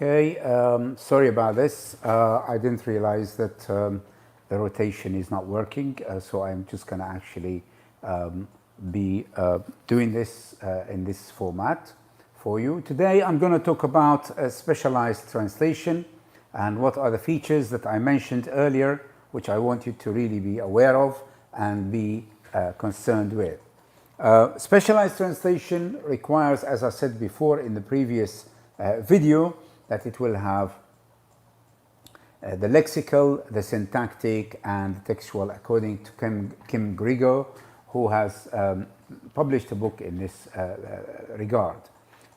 Okay, sorry about this. I didn't realize that the rotation is not working, so I'm just going to actually be doing this in this format for you. Today I'm going to talk about specialized translation and what are the features that I mentioned earlier, which I want you to really be aware of and be concerned with. Specialized translation requires, as I said before in the previous video, that it will have the lexical, the syntactic, and the textual, according to Kim Grigo, who has published a book in this regard.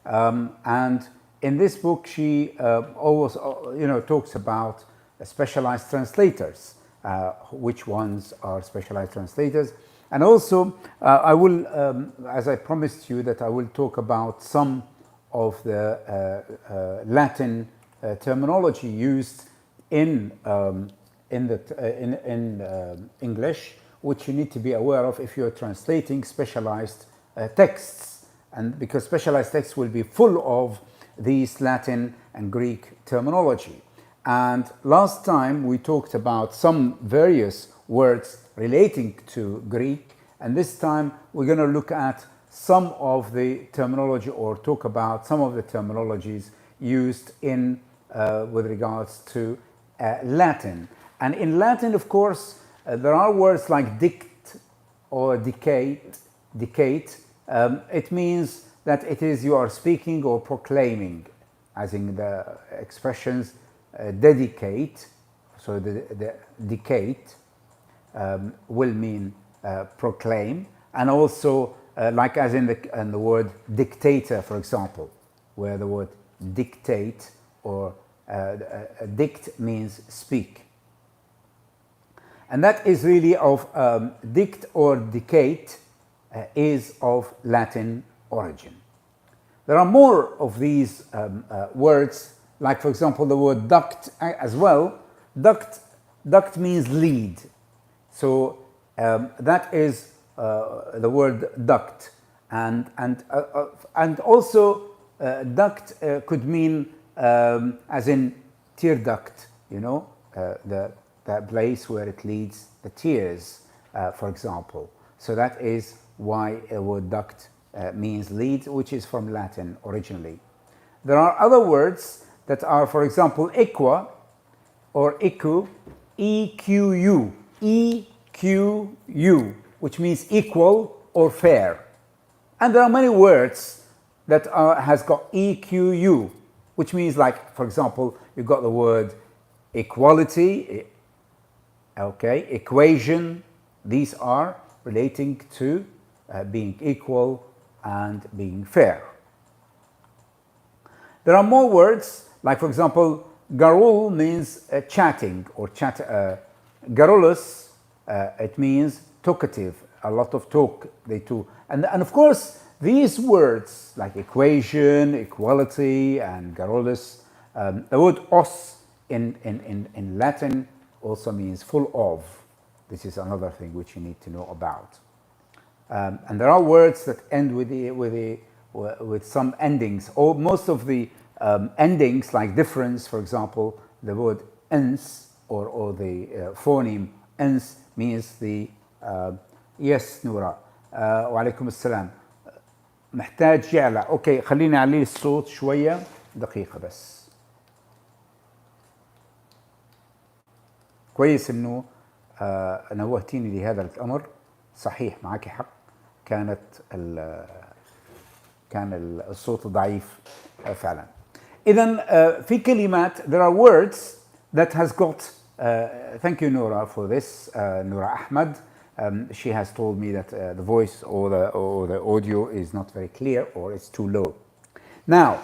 And in this book, she always, talks about specialized translators, which ones are specialized translators. And also, I will, as I promised you, that I will talk about some of the Latin terminology used in English, which you need to be aware of if you're translating specialized texts, and because specialized texts will be full of these Latin and Greek terminology. And last time we talked about some various words relating to Greek, and this time we're going to look at some of the terminology, or talk about some of the terminologies used in with regards to Latin. And in Latin, of course, there are words like dict or dictate. It means that it is you are speaking or proclaiming, as in the expressions dedicate. So the dictate will mean proclaim, and also like as in the word dictator, for example, where the word dictate or dict means speak. And that is really of dict or dictate is of Latin origin. There are more of these words, like for example the word duct as well. Duct means lead. So that is the word duct, and also duct could mean as in tear duct, the place where it leads the tears, for example. So that is why a word duct means lead, which is from Latin originally. There are other words that are, for example, equa or equ, EQU, EQU, which means equal or fair. And there are many words that has got EQU, which means, like, for example, you've got the word equality, okay, equation. These are relating to being equal and being fair. There are more words, like for example, garul means chatting or chat. Garrulus, it means talkative, a lot of talk they do. And of course, these words like equation, equality, and garrulus, the word os in Latin also means full of. This is another thing which you need to know about. And there are words that end with some endings, or most of the endings, like difference, for example, the word ens or the phoneme ens means the yes نورا وعليكم السلام محتاج يعلى. اوكي خليني اعلي الصوت شويه دقيقه بس. كويس انه نوهتيني لهذا الامر. صحيح معك حق، كان الصوت ضعيف فعلا. اذا في كلمات there are words that has got thank you Nora for this, Nora Ahmad. She has told me that the voice or the audio is not very clear, or it's too low. Now,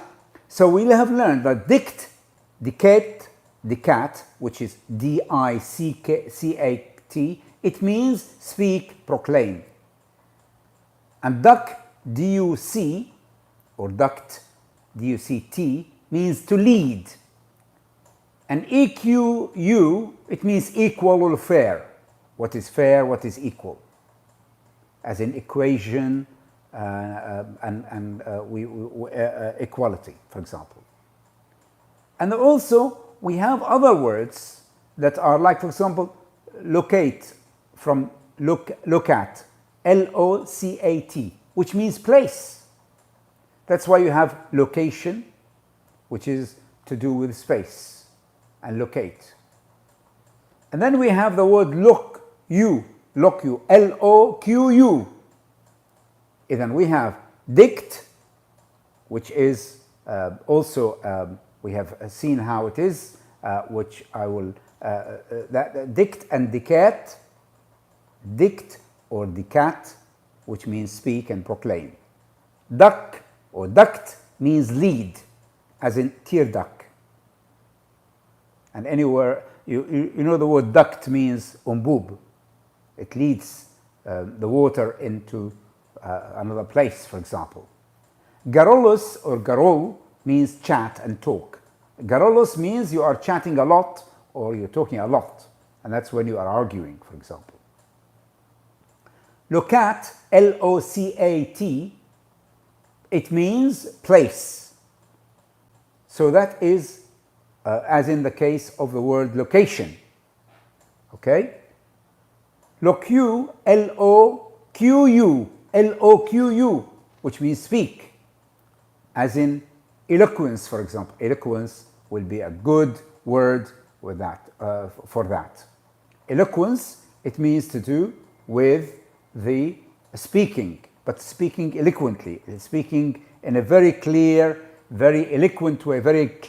so we have learned that dict, dictate, dicat, which is D-I-C-A-T, it means speak, proclaim. And duct, D-U-C, or duct, D-U-C-T, means to lead. And EQU, it means equal or fair. What is fair, what is equal, as in equation and equality, for example. And also we have other words that are like, for example, locate, from look at, L-O-C-A-T, which means place. That's why you have location, which is to do with space, and locate. And then we have the word look you, L-O-Q-U. Then we have dict, which is also, we have seen how it is, which I will, dict and dicat, dict or dicat, which means speak and proclaim. Duck or duct means lead, as in tear duct. And anywhere, you know the word duct means umbub. It leads the water into another place, for example. Garolus or garol means chat and talk. Garolus means you are chatting a lot or you're talking a lot, and that's when you are arguing, for example. Locat, L-O-C-A-T, it means place. So that is as in the case of the word location. Okay? Locu, L-O-Q-U, L-O-Q-U, which means speak. As in eloquence, for example. Eloquence will be a good word with that, for that. Eloquence, it means to do with the speaking, but speaking eloquently, speaking in a very clear, very eloquent way, very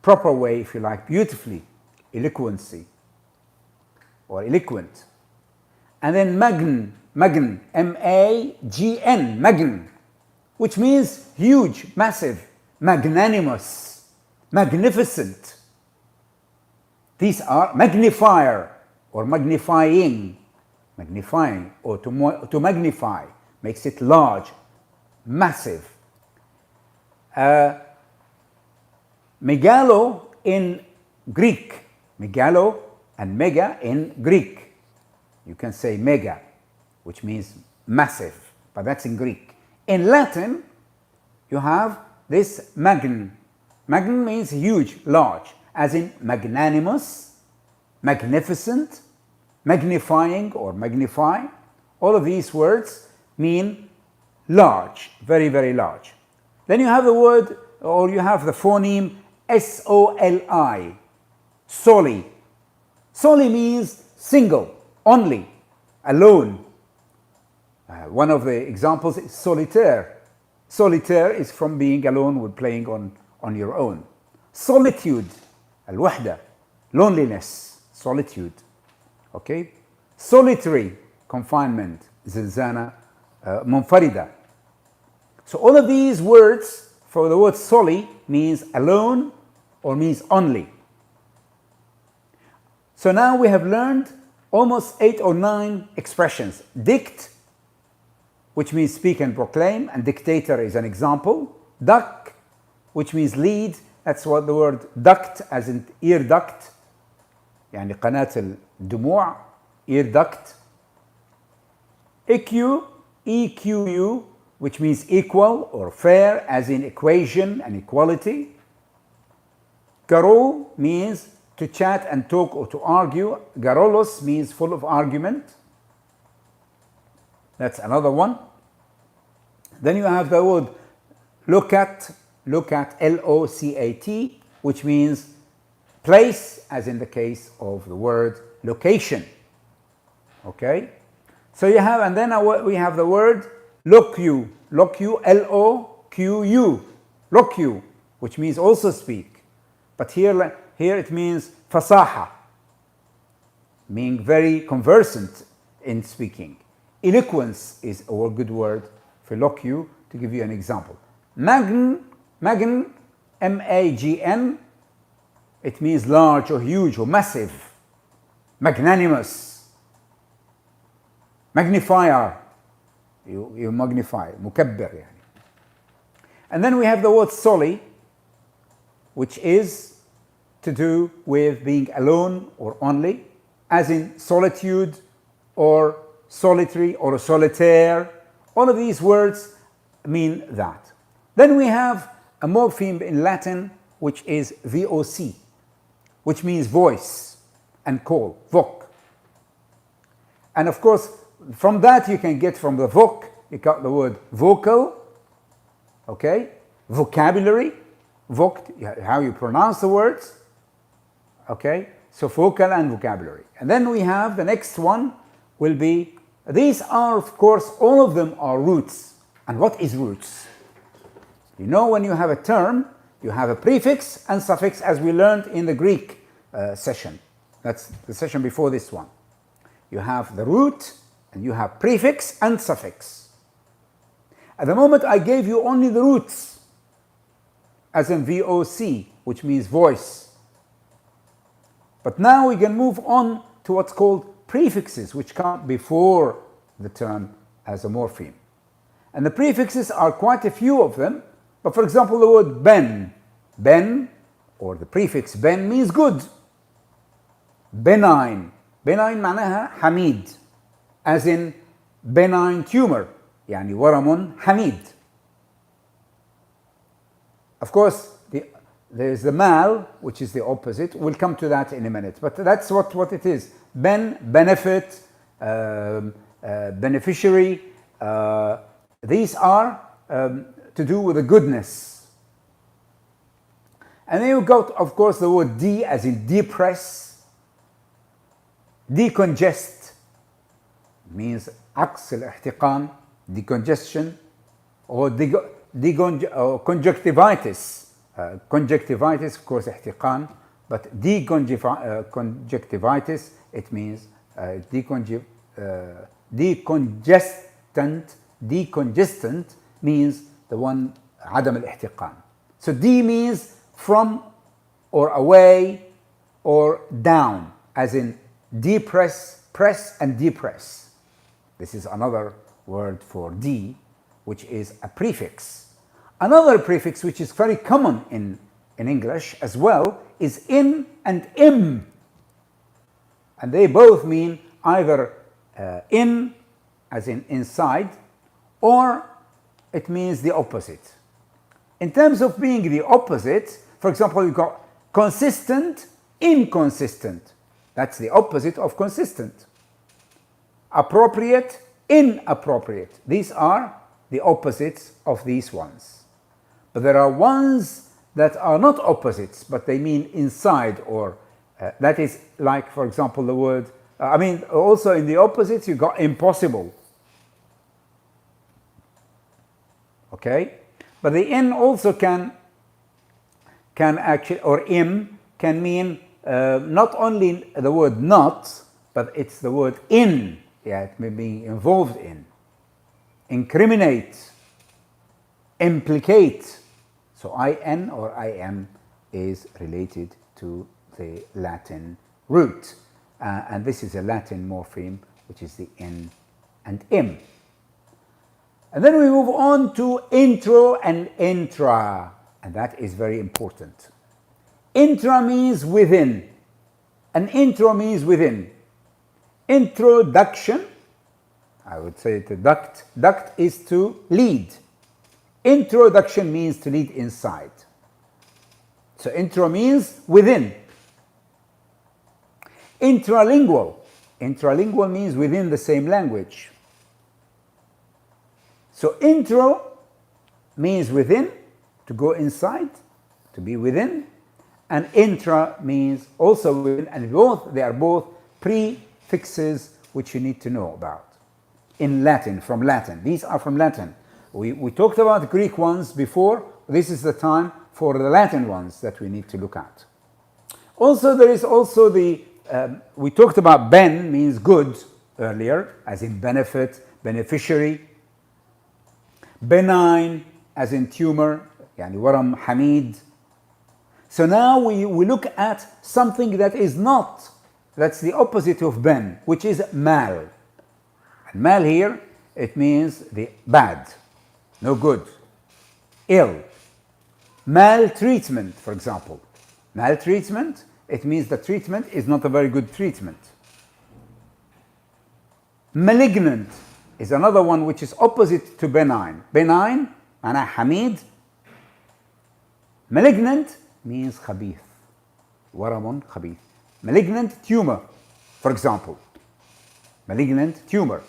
proper way, if you like, beautifully, eloquency, or eloquent. And then magn, M-A-G-N, magn, which means huge, massive, magnanimous, magnificent. These are magnifier or magnifying, or to magnify, makes it large, massive. Megalo in Greek, megalo and mega in Greek. You can say mega, which means massive, but that's in Greek. In Latin, you have this magn. Magn means huge, large, as in magnanimous, magnificent, magnifying or magnify. All of these words mean large, very, very large. Then you have the word, or you have the phoneme S-O-L-I, soli. Soli means single, only, alone. One of the examples is solitaire. Solitaire is from being alone with playing on your own. Solitude, al-wahda, loneliness, solitude. Okay? Solitary, confinement, zilzana, munfarida. So all of these words, for the word soli, means alone or means only. So now we have learned almost 8 or 9 expressions. Dict, which means speak and proclaim, and dictator is an example. Duck, which means lead, that's what the word duct, as in ear duct, يعني قناة الدموع, ear duct. EQ, EQU, which means equal or fair, as in equation and equality. Garo means to chat and talk or to argue. Garolos means full of argument. That's another one. Then you have the word locat, L-O-C-A-T, which means place, as in the case of the word location. Okay? So you have, and then we have the word locu, L-O-Q-U, locu, which means also speak. But here it means fasaha, meaning very conversant in speaking. Eloquence is a good word for locu, to give you an example. Magn, M-A-G-N, it means large or huge or massive. Magnanimous. Magnifier, you magnify, mukabbir yani. And then we have the word soli, which is to do with being alone or only, as in solitude or solitary or solitaire. All of these words mean that. Then we have a morpheme in Latin, which is VOC, which means voice and call, voc. And of course, from that you can get from the voc, you got the word vocal, okay, vocabulary, voc, how you pronounce the words, okay, so vocal and vocabulary. And then we have the next one will be, these are of course, all of them are roots. And what is roots? You know, when you have a term, you have a prefix and suffix, as we learned in the Greek session. That's the session before this one. You have the root, and you have prefix and suffix. At the moment, I gave you only the roots, as in VOC, which means voice. But now we can move on to what's called prefixes, which come before the term as a morpheme. And the prefixes are quite a few of them. But for example, the word ben. Ben, or the prefix ben, means good. Benign. Benign معناها حميد. As in benign tumor. يعني ورم حميد. Of course, there's the mal, which is the opposite. We'll come to that in a minute. But that's what it is. Ben, benefit, beneficiary. These are to do with the goodness. And then you've got, of course, the word de, as in depress, decongest, means عكس الاحتقان, decongestion, or conjunctivitis. Conjunctivitis, of course, احتقان, but deconjunctivitis, it means decongestant means the one عدم الاحتقان. So D means from or away or down, as in depress, press and depress. This is another word for D, which is a prefix. Another prefix which is very common in English as well is in and im. And they both mean either in, as in inside, or it means the opposite. In terms of being the opposite, for example, you've got consistent, inconsistent. That's the opposite of consistent. Appropriate, inappropriate. These are the opposites of these ones. But there are ones that are not opposites, but they mean inside, or that is like, for example, the word, also in the opposites, you got impossible. Okay? But the in also can actually, or im, can mean not only the word not, but it's the word in. Yeah, it may be involved in. Incriminate, implicate. So in or im is related to the Latin root. And this is a Latin morpheme, which is the in and im. And then we move on to intro and intra, and that is very important. Intra means within, and intro means within. Introduction, I would say the duct. Duct is to lead. Introduction means to lead inside. So intro means within. Intralingual. Intralingual means within the same language. So intro means within, to go inside, to be within, and intra means also within, and they are both prefixes which you need to know about. In Latin, from Latin. These are from Latin. We talked about the Greek ones before. This is the time for the Latin ones that we need to look at. Also, there is also we talked about ben means good earlier, as in benefit, beneficiary. Benign, as in tumor, يعني ورم حميد. So now we look at something that is not, that's the opposite of ben, which is mal. And mal here, it means the bad, no good, ill. Maltreatment, for example. Maltreatment, it means the treatment is not a very good treatment. Malignant is another one which is opposite to benign. Benign, معناها حميد. Malignant means khabith. Waramun khabith. Malignant tumor, for example. Malignant tumor.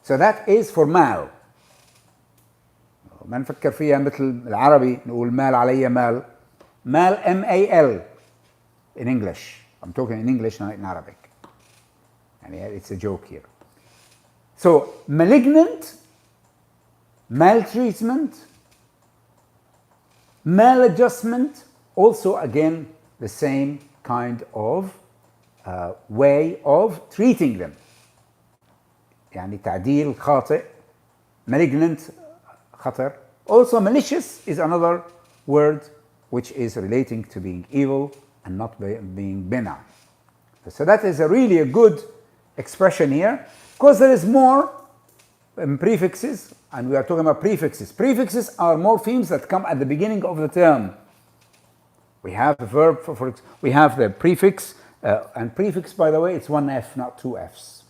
So that is for mal. ما نفكر فيها مثل العربي نقول مال علي مال. Mal, M-A-L, in English. I'm talking in English, not in Arabic. And it's a joke here. So, malignant, maltreatment, maladjustment, also again the same kind of way of treating them. يعني تعديل خاطئ, malignant, خطر. Also malicious is another word which is relating to being evil and not being benign. So that is really a good expression here. Of course, there is more prefixes, and we are talking about prefixes. Prefixes are morphemes that come at the beginning of the term. We have the verb, we have the prefix, and prefix, by the way, it's one F, not two Fs.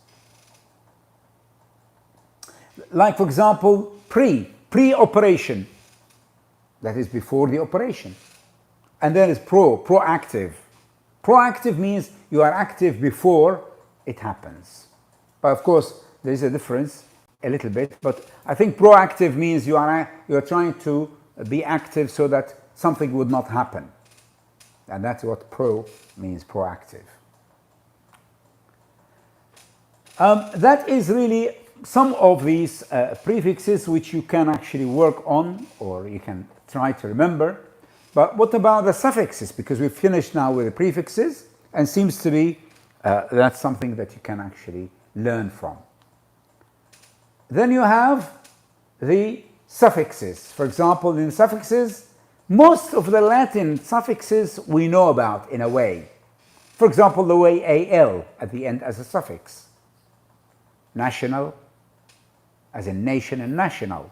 Like, for example, pre-operation. That is before the operation. And then is proactive. Proactive means you are active before it happens. But of course, there is a difference a little bit. But I think proactive means you are trying to be active so that something would not happen. And that's what pro means, proactive. That is really some of these prefixes which you can actually work on, or you can try to remember. But what about the suffixes? Because we've finished now with the prefixes, and seems to be that's something that you can actually learn from. Then you have the suffixes. For example, in suffixes, most of the Latin suffixes we know about in a way. For example, the way AL at the end as a suffix. National, as in nation and national.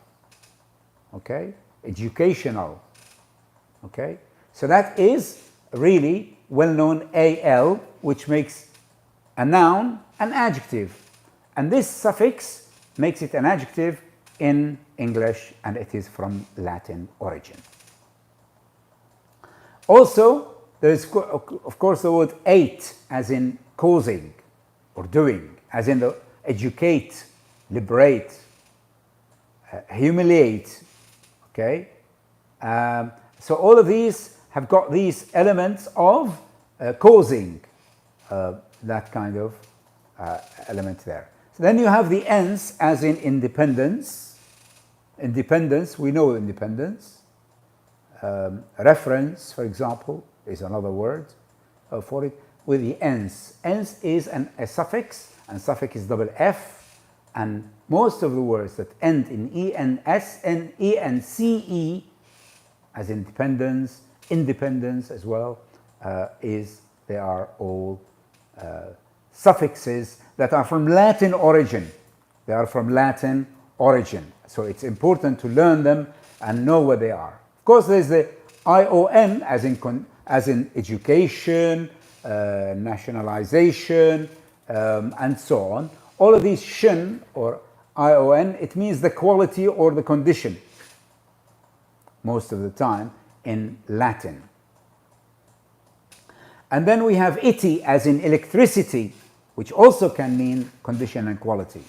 Okay? Educational. Okay? So that is really well-known AL, which makes a noun an adjective. And this suffix makes it an adjective in English, and it is from Latin origin. Also, there is, of course, the word ate, as in causing or doing, as in the educate, liberate, humiliate. Okay? So all of these have got these elements of causing, that kind of element there. So then you have the ens, as in independence. Independence, we know independence. Reference, for example, is another word for it, with the ens. Ens is a suffix, and suffix is double F, and most of the words that end in ENS and ENCE, as independence, independence as well, they are all suffixes that are from Latin origin. They are from Latin origin. So it's important to learn them and know what they are. Of course, there's the ION, as in education, nationalization, and so on. All of these shin or ION, it means the quality or the condition, most of the time in Latin. And then we have iti, as in electricity, which also can mean condition and quality.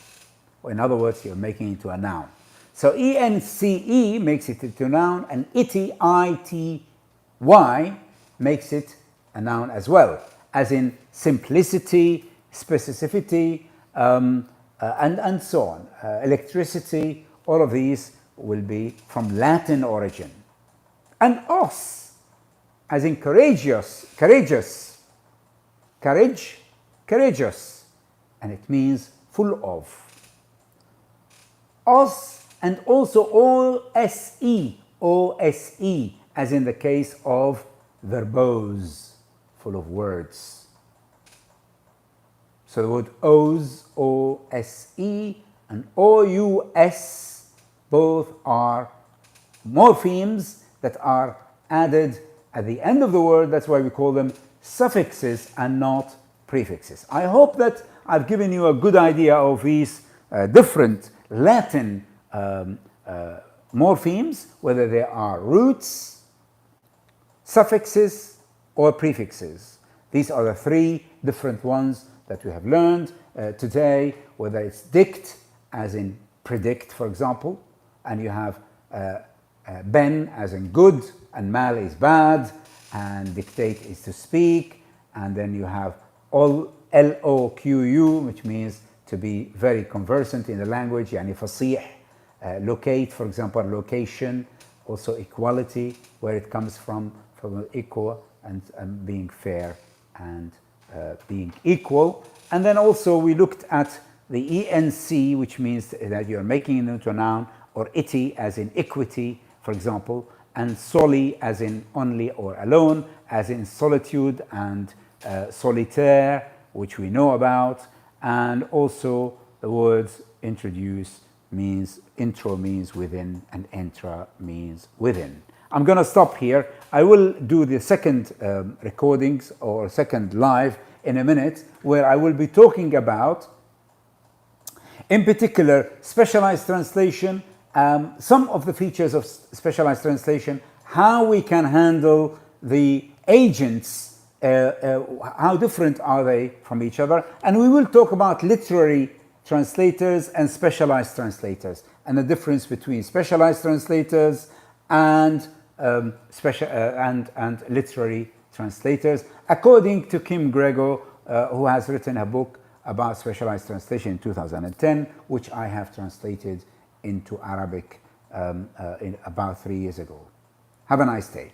Or in other words, you're making it into a noun. So ENCE makes it into a noun, and iti, I-T-Y, makes it a noun as well, as in simplicity, specificity, and so on. Electricity, all of these will be from Latin origin. And os, as in courageous, courageous, courage, courageous, and it means full of. Os, and also OSE, OSE, as in the case of verbose, full of words. So the word O's, O-S-E, and O-U-S, both are morphemes that are added at the end of the word. That's why we call them suffixes and not prefixes. I hope that I've given you a good idea of these different Latin morphemes, whether they are roots, suffixes or prefixes. These are the three different ones that we have learned today, whether it's dict, as in predict, for example, and you have ben, as in good, and mal is bad, and dictate is to speak, and then you have LOQU, which means to be very conversant in the language, yani fasih, locate, for example, location, also equality, where it comes from equal and being fair and being equal. And then also we looked at the ENC, which means that you're making it into a noun, or ity, as in equity, for example, and soli, as in only or alone, as in solitude and solitaire, which we know about, and also the words introduce means, intro means within, and intra means within. I'm going to stop here. I will do the second recordings or second live in a minute, where I will be talking about, in particular, specialized translation, some of the features of specialized translation, how we can handle the agents, how different are they from each other, and we will talk about literary translators and specialized translators, and the difference between specialized translators and literary translators, according to Kim Grego, who has written a book about specialized translation in 2010, which I have translated into Arabic in about 3 years ago. Have a nice day.